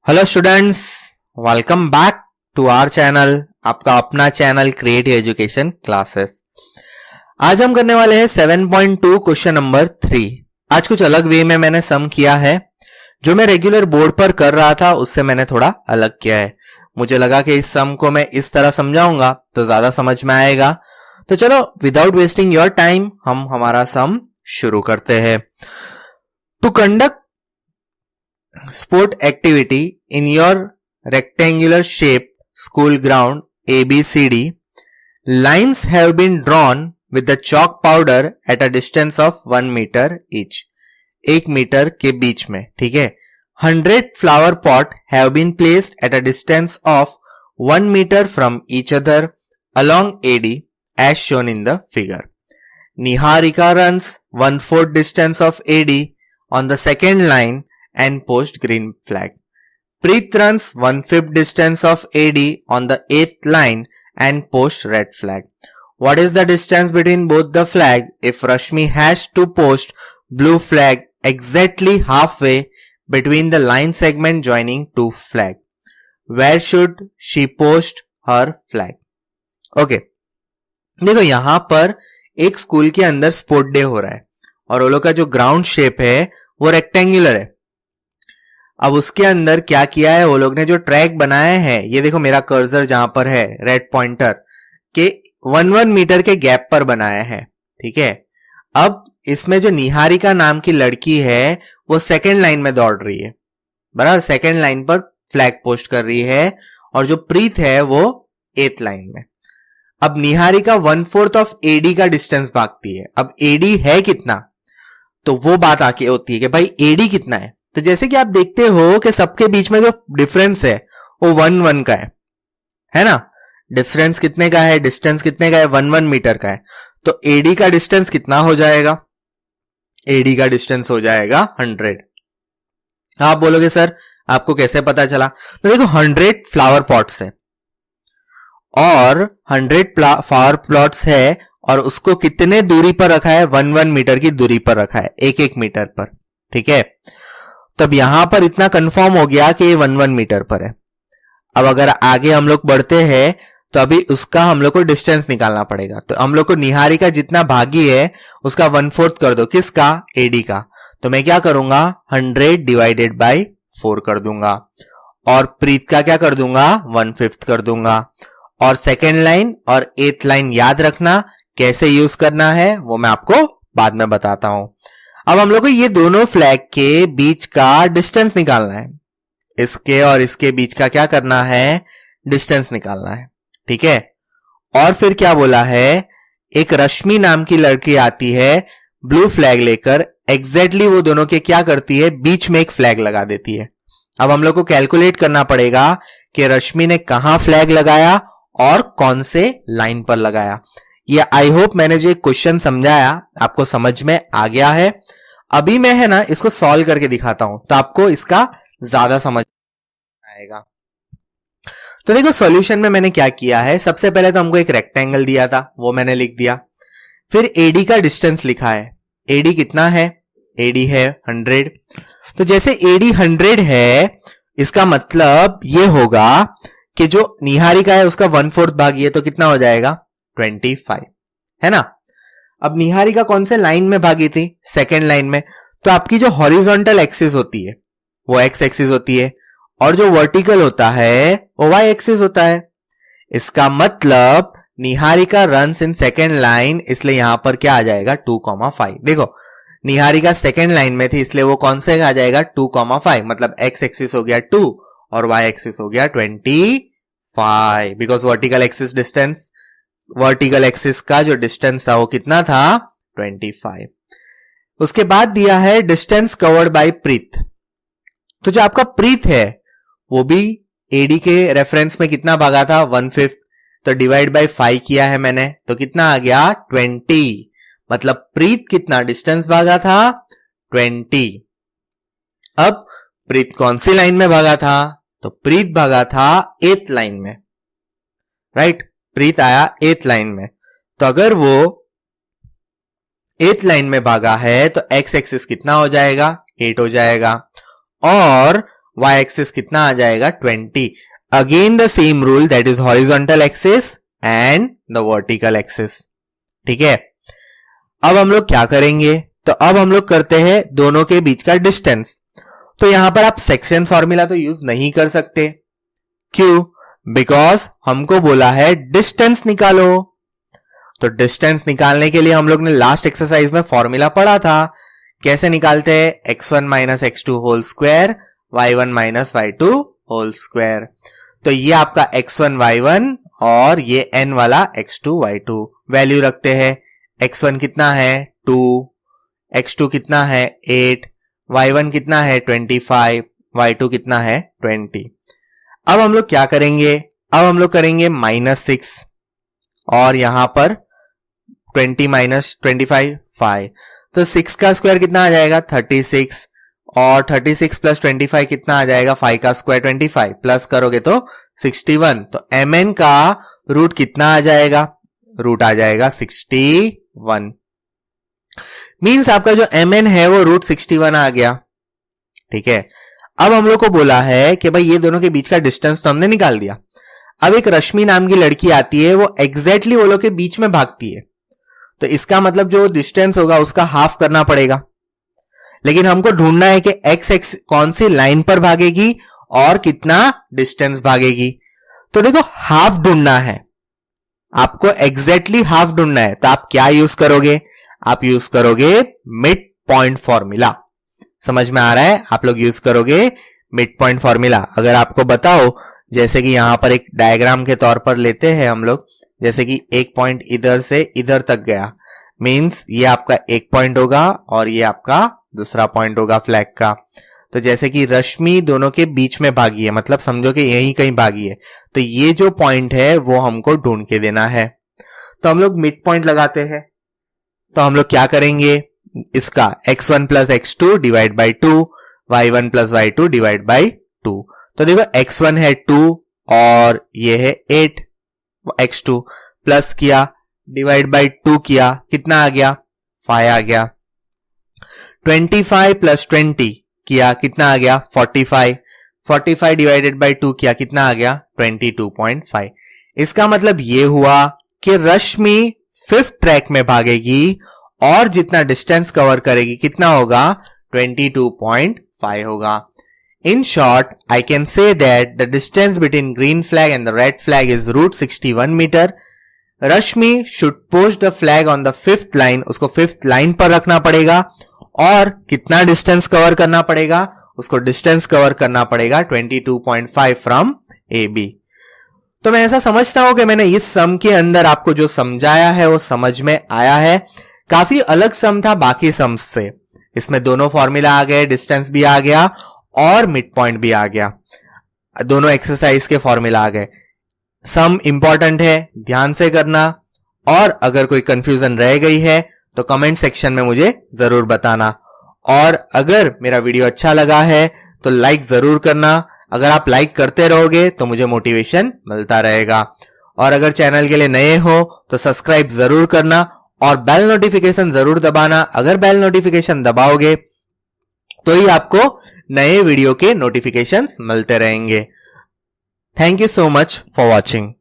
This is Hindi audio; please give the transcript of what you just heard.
Hello students, welcome back to our channel, आपका अपना चैनल क्रिएटिव एजुकेशन क्लासेस। आज हम करने वाले हैं 7.2 क्वेश्चन नंबर 3। आज कुछ अलग वे में मैंने सम किया है। जो मैं रेगुलर बोर्ड पर कर रहा था उससे मैंने थोड़ा अलग किया है। मुझे लगा कि इस सम को मैं इस तरह समझाऊंगा तो ज्यादा समझ में आएगा। तो चलो विदाउट वेस्टिंग योर टाइम हम हमारा सम शुरू करते हैं। To conduct sport activity in your rectangular shape school ground ABCD, lines have been drawn with the chalk powder at a distance of 1 meter each. 1 metre के बीच में, ठीक है। 100 flower pot have been placed at a distance of 1 meter from each other along AD as shown in the figure. Niharika runs 1/4 distance of AD on the second line and post green flag. Preet runs 1/5 distance of AD on the 8th line and post red flag. What is the distance between both the flag if Rashmi has to post blue flag exactly halfway between the line segment joining two flag? Where should she post her flag? Okay. देखो यहां पर एक स्कूल के अंदर स्पोर्ट डे हो रहा है और वो लोग का जो ग्राउंड शेप है वो रेक्टेंगुलर है। अब उसके अंदर क्या किया है, वो लोग ने जो ट्रैक बनाया है, ये देखो मेरा कर्सर जहां पर है रेड पॉइंटर के 1 मीटर के गैप पर बनाया है, ठीक है। अब इसमें जो निहारिका नाम की लड़की है वो सेकेंड लाइन में दौड़ रही है, बराबर सेकेंड लाइन पर फ्लैग पोस्ट कर रही है और जो प्रीत है वो 8th लाइन में। अब निहारिका 1/4 ऑफ एडी का डिस्टेंस भागती है। अब एडी है कितना, तो वो बात आके होती है कि भाई एडी कितना है। तो जैसे कि आप देखते हो कि सबके बीच में जो डिफरेंस है वो 1-1 का है ना। डिफरेंस कितने का है, डिस्टेंस कितने का है, 1-1 मीटर का है। तो एडी का डिस्टेंस कितना हो जाएगा, एडी का डिस्टेंस हो जाएगा 100। आप बोलोगे सर आपको कैसे पता चला, तो देखो 100 फ्लावर पॉट्स है और 100 फ्लावर प्लॉट्स है और उसको कितने दूरी पर रखा है, 1-1 मीटर की दूरी पर रखा है, 1-1 मीटर पर, ठीक है। तब यहां पर इतना कंफर्म हो गया कि ये 1-1 मीटर पर है। अब अगर आगे हम लोग बढ़ते हैं तो अभी उसका हम लोग को डिस्टेंस निकालना पड़ेगा। तो हम लोग को निहारिका जितना भागी है उसका 1/4 कर दो, किसका, एडी का। तो मैं क्या करूंगा, 100 डिवाइडेड बाई 4 कर दूंगा और प्रीत का क्या कर दूंगा, 1/5 कर दूंगा। और सेकेंड लाइन और 8th लाइन याद रखना, कैसे यूज करना है वो मैं आपको बाद में बताता हूं। अब हम लोग को ये दोनों फ्लैग के बीच का डिस्टेंस निकालना है, इसके और इसके बीच का क्या करना है, डिस्टेंस निकालना है, ठीक है। और फिर क्या बोला है, एक रश्मि नाम की लड़की आती है ब्लू फ्लैग लेकर, एग्जैक्टली वो दोनों के क्या करती है, बीच में एक फ्लैग लगा देती है। अब हम लोग को कैलकुलेट करना पड़ेगा कि रश्मि ने कहां फ्लैग लगाया और कौन से लाइन पर लगाया। ये आई होप मैंने जो क्वेश्चन समझाया आपको समझ में आ गया है। अभी मैं है ना इसको सॉल्व करके दिखाता हूं तो आपको इसका ज्यादा समझ आएगा। तो देखो सॉल्यूशन में मैंने क्या किया है, सबसे पहले तो हमको एक रेक्टेंगल दिया था वो मैंने लिख दिया। फिर एडी का डिस्टेंस लिखा है, एडी कितना है, एडी है 100। तो जैसे एडी 100 है इसका मतलब ये होगा कि जो निहारिका है उसका 1/4 भागी है तो कितना हो जाएगा, 25, है ना। अब निहारिका कौन से लाइन में भागी थी, सेकेंड लाइन में। तो आपकी जो हॉरिजॉन्टल एक्सिस होती है वो एक्स एक्सिस होती है और जो वर्टिकल होता है वो वाई एक्सिस होता है। इसका मतलब Niharika runs in second line, इसलिए यहां पर क्या आ जाएगा, 2,5। देखो निहारिका सेकेंड लाइन में थी इसलिए वो कौन से आ जाएगा, 2,5। मतलब एक्स एक्सिस हो गया 2 और वाई एक्सिस हो गया 25, because vertical axis distance, vertical axis का जो डिस्टेंस था वो कितना था, 25। उसके बाद दिया है डिस्टेंस कवर्ड बाय प्रीत। तो जो आपका प्रीत है वो भी एडी के रेफरेंस में कितना भागा था, 1/5। तो डिवाइड बाय 5 किया है मैंने तो कितना आ गया, 20। मतलब प्रीत कितना डिस्टेंस भागा था, 20। अब प्रीत कौन सी लाइन में भागा था, तो प्रीत भागा था 8th लाइन में, राइट। प्रीत आया 8th लाइन में। तो अगर वो 8th लाइन में भागा है तो एक्स एक्सिस कितना हो जाएगा, 8 हो जाएगा और y एक्सिस कितना आ जाएगा 20। Again the same rule, that is horizontal axis and the vertical axis. ठीक है, अब हम लोग क्या करेंगे, तो अब हम लोग करते हैं दोनों के बीच का डिस्टेंस। तो यहां पर आप सेक्शन फॉर्मूला तो यूज नहीं कर सकते, क्यों? बिकॉज हमको बोला है डिस्टेंस निकालो। तो डिस्टेंस निकालने के लिए हम लोग ने लास्ट एक्सरसाइज में फॉर्मूला पढ़ा था, कैसे निकालते हैं, x1 minus x2 whole square y1 minus y2 whole square. तो ये आपका x1 y1 और ये n वाला x2 y2 वैल्यू रखते हैं। x1 कितना है 2, x2 कितना है 8, y1 कितना है 25, y2 कितना है 20। अब हम लोग क्या करेंगे, अब हम लोग करेंगे -6 और यहां पर 20 माइनस 25 5। तो 6 का स्क्वायर कितना आ जाएगा 36 और 36 प्लस 25 कितना आ जाएगा 5 का स्क्वायर 25 प्लस करोगे तो 61। तो mn का रूट कितना आ जाएगा, रूट आ जाएगा 61। मींस आपका जो mn है वो रूट 61 आ गया। ठीक है, अब हम लोग को बोला है कि भाई ये दोनों के बीच का डिस्टेंस तो हमने निकाल दिया। अब एक रश्मि नाम की लड़की आती है, वो एग्जैक्टली वो लोग के बीच में भागती है, तो इसका मतलब जो डिस्टेंस होगा उसका हाफ करना पड़ेगा। लेकिन हमको ढूंढना है कि x कौन सी लाइन पर भागेगी और कितना डिस्टेंस भागेगी। तो देखो हाफ ढूंढना है, आपको एग्जैक्टली हाफ ढूंढना है, तो आप क्या यूज करोगे, आप यूज करोगे मिड पॉइंट फॉर्मूला। समझ में आ रहा है, आप लोग यूज करोगे मिड पॉइंट फॉर्मूला। अगर आपको बताओ, जैसे कि यहां पर एक डायग्राम के तौर पर लेते हैं हम लोग, जैसे कि एक पॉइंट इधर से इधर तक गया, मींस ये आपका एक पॉइंट होगा और ये आपका दूसरा पॉइंट होगा फ्लैग का। तो जैसे कि रश्मि दोनों के बीच में भागी है, मतलब समझो कि यहीं कहीं भागी है, तो ये जो पॉइंट है वो हमको ढूंढ के देना है। तो हम लोग मिड पॉइंट लगाते हैं। तो हम लोग क्या करेंगे, इसका x1 plus x2 divide by 2, y1 plus y2 divide by 2। तो देखो x1 है 2 और ये है 8, x2 प्लस किया डिवाइड बाई 2 किया, कितना आ गया 5 आ गया। 25 प्लस 20 किया, कितना आ गया 45, 45 डिवाइडेड बाई 2 किया, कितना आ गया 22.5। इसका मतलब ये हुआ कि रश्मि 5th ट्रैक में भागेगी और जितना डिस्टेंस कवर करेगी कितना होगा 22.5 होगा। In short, I can say that the distance between green flag and the red flag is root 61 meter. Rashmi should post the flag on the 5th line. उसको 5th line पर रखना पड़ेगा और कितना डिस्टेंस कवर करना पड़ेगा, उसको डिस्टेंस कवर करना पड़ेगा 22.5 फ्रॉम AB। तो मैं ऐसा समझता हूं कि मैंने इस सम के अंदर आपको जो समझाया है वो समझ में आया है। काफी अलग सम था बाकी सम्स से, इसमें दोनों फॉर्मूला आ गए, डिस्टेंस भी आ गया और मिड पॉइंट भी आ गया, दोनों एक्सरसाइज के फॉर्मूला आ गए। सम इंपॉर्टेंट है, ध्यान से करना, और अगर कोई कंफ्यूजन रह गई है तो कमेंट सेक्शन में मुझे जरूर बताना। और अगर मेरा वीडियो अच्छा लगा है तो लाइक जरूर करना, अगर आप लाइक करते रहोगे तो मुझे मोटिवेशन मिलता रहेगा। और अगर चैनल के लिए नए हो तो सब्सक्राइब जरूर करना और बेल नोटिफिकेशन जरूर दबाना। अगर बेल नोटिफिकेशन दबाओगे तो ही आपको नए वीडियो के नोटिफिकेशंस मिलते रहेंगे। Thank you so much for watching.